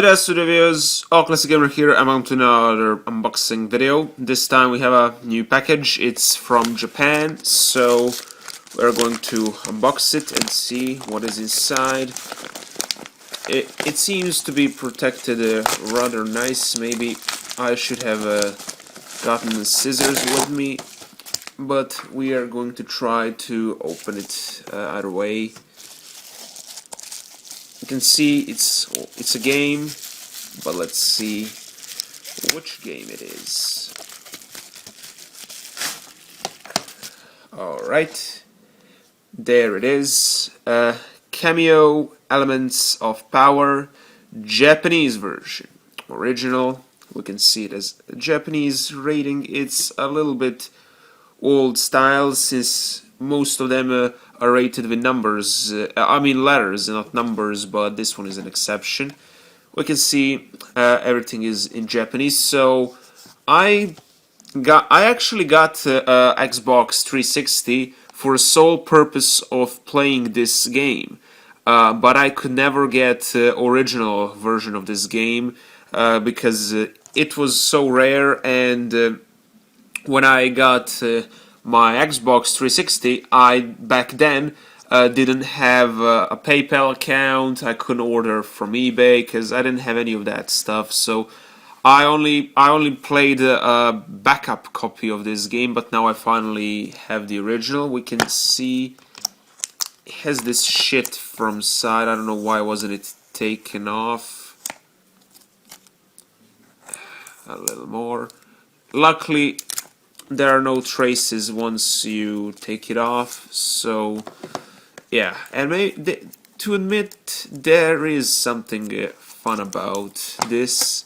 Hello there, studio viewers, OldClassicGamer here. I'm on to another unboxing video. This time we have a new package. It's from Japan, so we're going to unbox it and see what is inside. It seems to be protected rather nice. Maybe I should have gotten scissors with me, but we are going to try to open it either way. You can see it's a game, but let's see which game it is. Alright, there it is. Kameo Elements of Power, Japanese version. Original, we can see it as a Japanese rating. It's a little bit old style since most of them are rated with numbers, letters, not numbers, but this one is an exception. We can see everything is in Japanese. So I actually got Xbox 360 for the sole purpose of playing this game, but I could never get the original version of this game because it was so rare. And when I got my Xbox 360, I back then didn't have a PayPal account. I couldn't order from eBay because I didn't have any of that stuff. So I only played a backup copy of this game, but now I finally have the original. We can see it has this shit from side. I don't know why wasn't it taken off. A little more. Luckily, there are no traces once you take it off, so yeah. And to admit, there is something fun about this,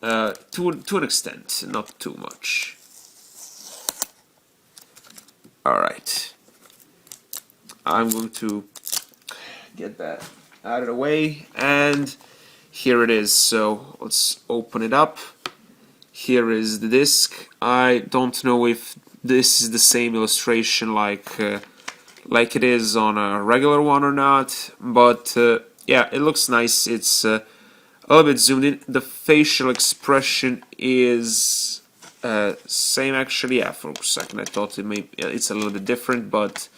to an extent, not too much. Alright, I'm going to get that out of the way, and here it is. So let's open it up. Here is the disc. I don't know if this is the same illustration like it is on a regular one or not, but yeah, it looks nice. It's a little bit zoomed in. The facial expression is same actually. Yeah, for a second I thought it's a little bit different, but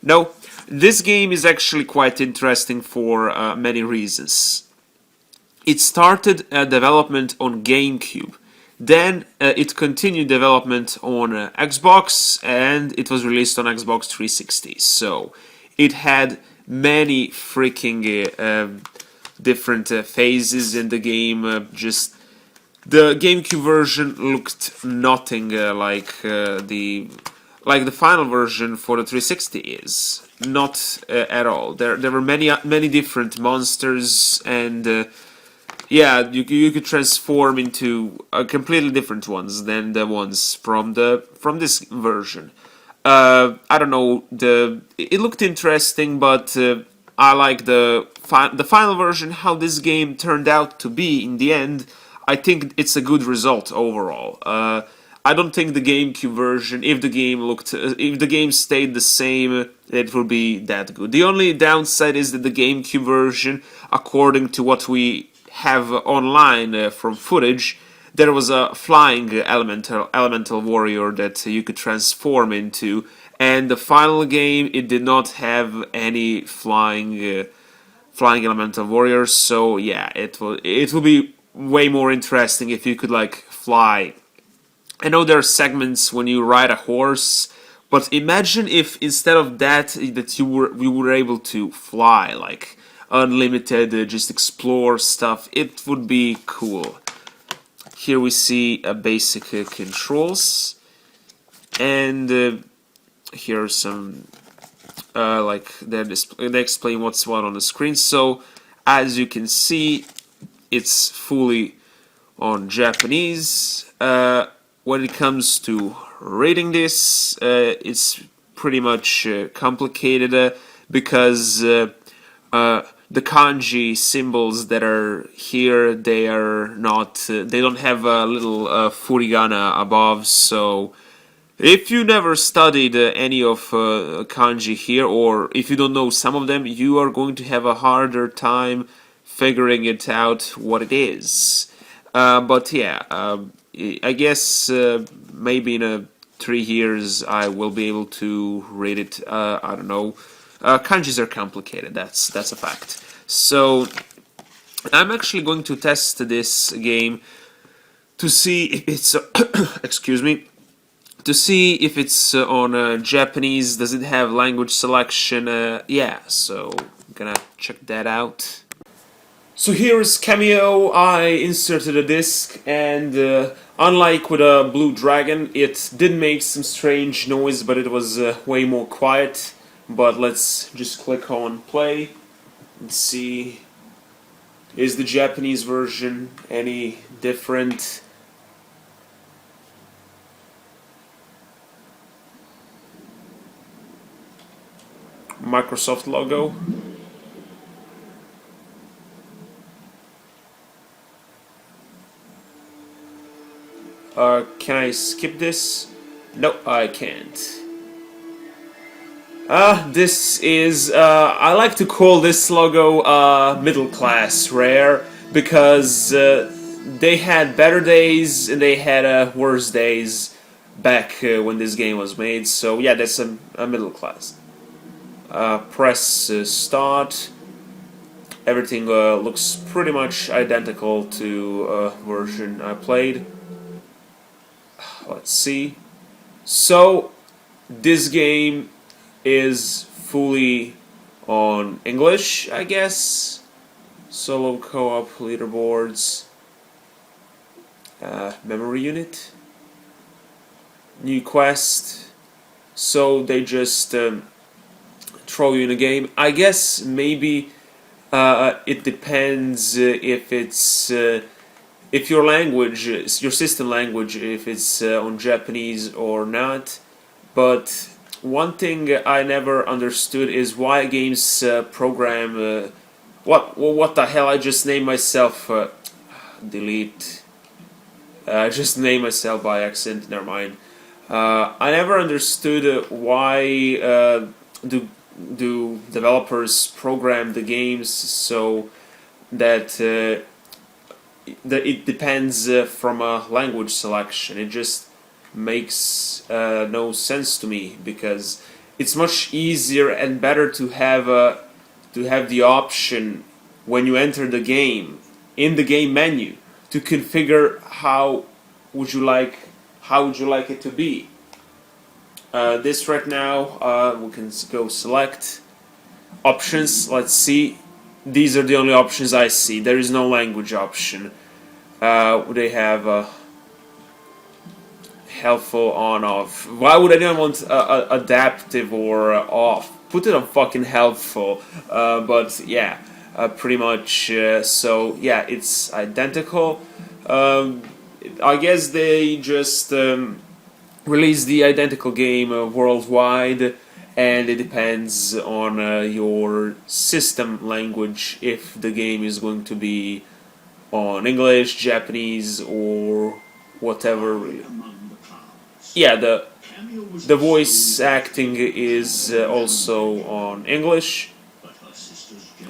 no. This game is actually quite interesting for many reasons. It started development on GameCube. Then it continued development on Xbox, and it was released on Xbox 360. So it had many freaking different phases in the game. Just the GameCube version looked nothing like the final version for the 360 is. Not at all. There were many different monsters, and yeah, you could transform into completely different ones than the ones from this version. I don't know, it looked interesting, but I like the final version. How this game turned out to be in the end, I think it's a good result overall. I don't think the GameCube version, if the game stayed the same, it would be that good. The only downside is that the GameCube version, according to what we have online from footage, there was a flying elemental warrior that you could transform into, and the final game it did not have any flying elemental warriors. So yeah, it will be way more interesting if you could like fly. I know there are segments when you ride a horse, but imagine if instead of that you were able to fly, like unlimited, just explore stuff. It would be cool. Here we see basic controls, and here are some they explain what's what on the screen. So as you can see, it's fully on Japanese. When it comes to reading this, it's pretty much complicated because the kanji symbols that are here, they don't have a little furigana above. So if you never studied any of kanji here, or if you don't know some of them, you are going to have a harder time figuring it out what it is. But yeah, I guess maybe in 3 years I will be able to read it. I don't know. Kanjis are complicated. That's a fact. So I'm actually going to test this game to see if it's excuse me, to see if it's on Japanese. Does it have language selection? Yeah, so I'm gonna check that out. So here's Kameo. I inserted a disc, and unlike with a Blue Dragon, it did make some strange noise, but it was way more quiet. But let's just click on play and see, is the Japanese version any different? Microsoft logo. Can I skip this? No, I can't. This is, I like to call this logo middle class rare, because they had better days and they had worse days back when this game was made, so yeah, that's a middle class. Press start. Everything looks pretty much identical to version I played. Let's see. So this game is fully on English, I guess. Solo co-op leaderboards. Memory unit. New quest. So they just throw you in a game. I guess maybe it depends if it's if your language, your system language, if it's on Japanese or not. But one thing I never understood is why games program. What the hell? I just named myself. Delete. I just named myself by accident. Never mind. I never understood why do developers program the games so that it depends from a language selection. It just makes no sense to me, because it's much easier and better to have the option when you enter the game in the game menu to configure how would you like it to be. This right now, we can go select options. Let's see. These are the only options I see. There is no language option. They have helpful on off. Why would anyone want adaptive or off? Put it on fucking helpful. But yeah, pretty much. So yeah, it's identical. I guess they just release the identical game worldwide, and it depends on your system language if the game is going to be on English, Japanese, or whatever. Yeah, the voice acting is also on English.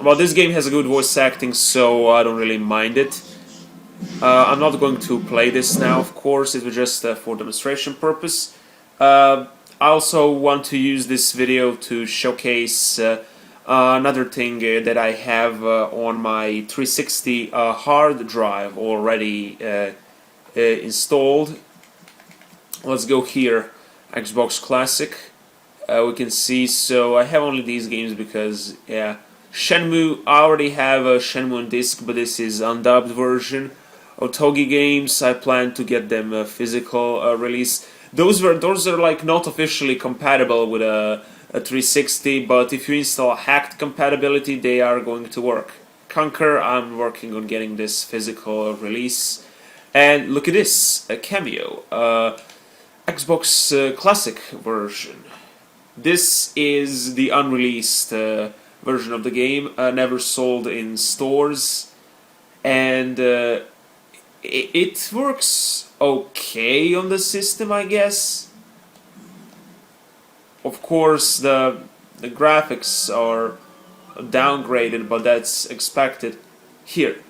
Well, this game has a good voice acting, so I don't really mind it. I'm not going to play this now, of course. It was just for demonstration purpose. I also want to use this video to showcase another thing that I have on my 360 hard drive already installed. Let's go here, Xbox Classic. We can see, so I have only these games because, yeah, Shenmue, I already have a Shenmue on disc, but this is undubbed version. Otogi games, I plan to get them a physical release. Those are like not officially compatible with a 360, but if you install hacked compatibility, they are going to work. Conquer, I'm working on getting this physical release. And look at this, a Kameo, Xbox Classic version. This is the unreleased version of the game, never sold in stores, and it works okay on the system, I guess. Of course, the graphics are downgraded, but that's expected. here.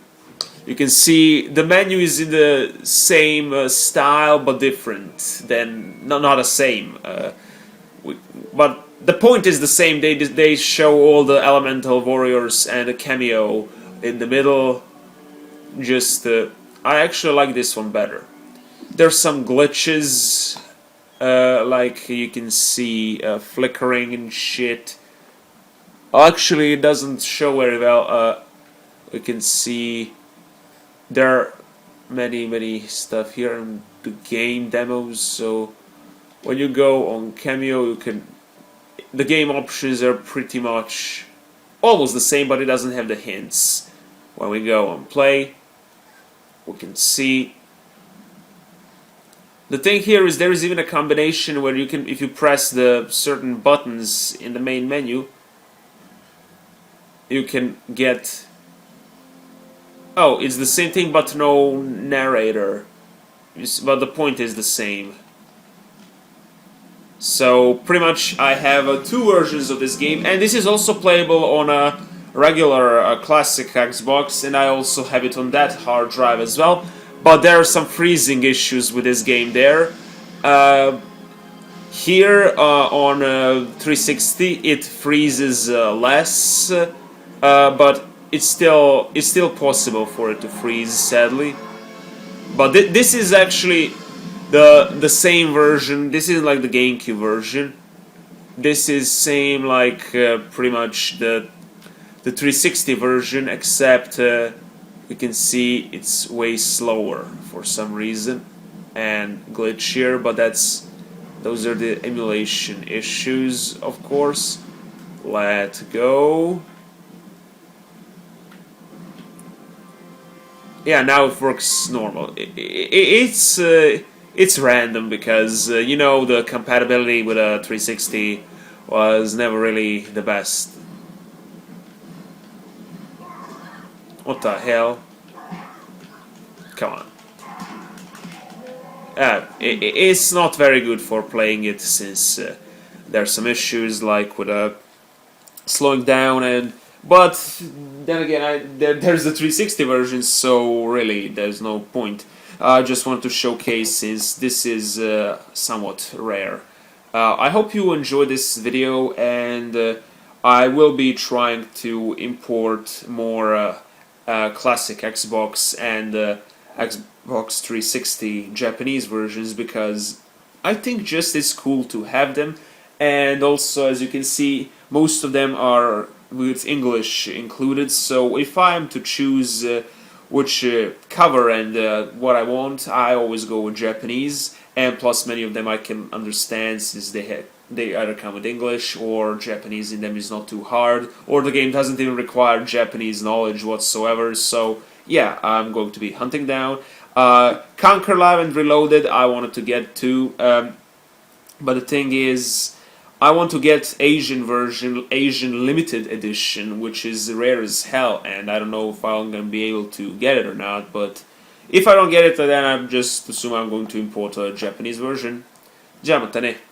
You can see the menu is in the same style but different. Then not the same. But the point is the same. They show all the elemental warriors and a cameo in the middle. Just I actually like this one better. There's some glitches, like you can see flickering and shit. Actually, it doesn't show very well. You can see there are many stuff here in the game demos. So when you go on Kameo, you can. The game options are pretty much almost the same, but it doesn't have the hints. When we go on play, we can see. The thing here is there is even a combination where you can, if you press the certain buttons in the main menu, you can get. Oh, it's the same thing but no narrator. But the point is the same. So pretty much I have two versions of this game, and this is also playable on a regular classic Xbox, and I also have it on that hard drive as well. But there are some freezing issues with this game there. Here on 360 it freezes less, but it's still possible for it to freeze, sadly. But this is actually the same version. This is like the GameCube version. This is same like pretty much the 360 version, except you can see it's way slower for some reason and glitchier. But those are the emulation issues, of course. Let's go. Yeah, now it works normal. It's random because you know, the compatibility with a 360 was never really the best. What the hell? Come on. It's not very good for playing it, since there's some issues like with slowing down, but then again, there's the 360 version, so really there's no point. I just want to showcase, since this is somewhat rare. I hope you enjoyed this video, and I will be trying to import more classic Xbox and Xbox 360 Japanese versions, because I think just it's cool to have them. And also, as you can see, most of them are with English included, so if I am to choose which cover and what I want, I always go with Japanese. And plus, many of them I can understand, since they either come with English, or Japanese in them is not too hard, or the game doesn't even require Japanese knowledge whatsoever. So yeah, I'm going to be hunting down Conquer Live and Reloaded. I wanted to get to, but the thing is, I want to get Asian version, Asian limited edition, which is rare as hell, and I don't know if I'm going to be able to get it or not. But if I don't get it, then I'm just assume I'm going to import a Japanese version. じゃあまたね。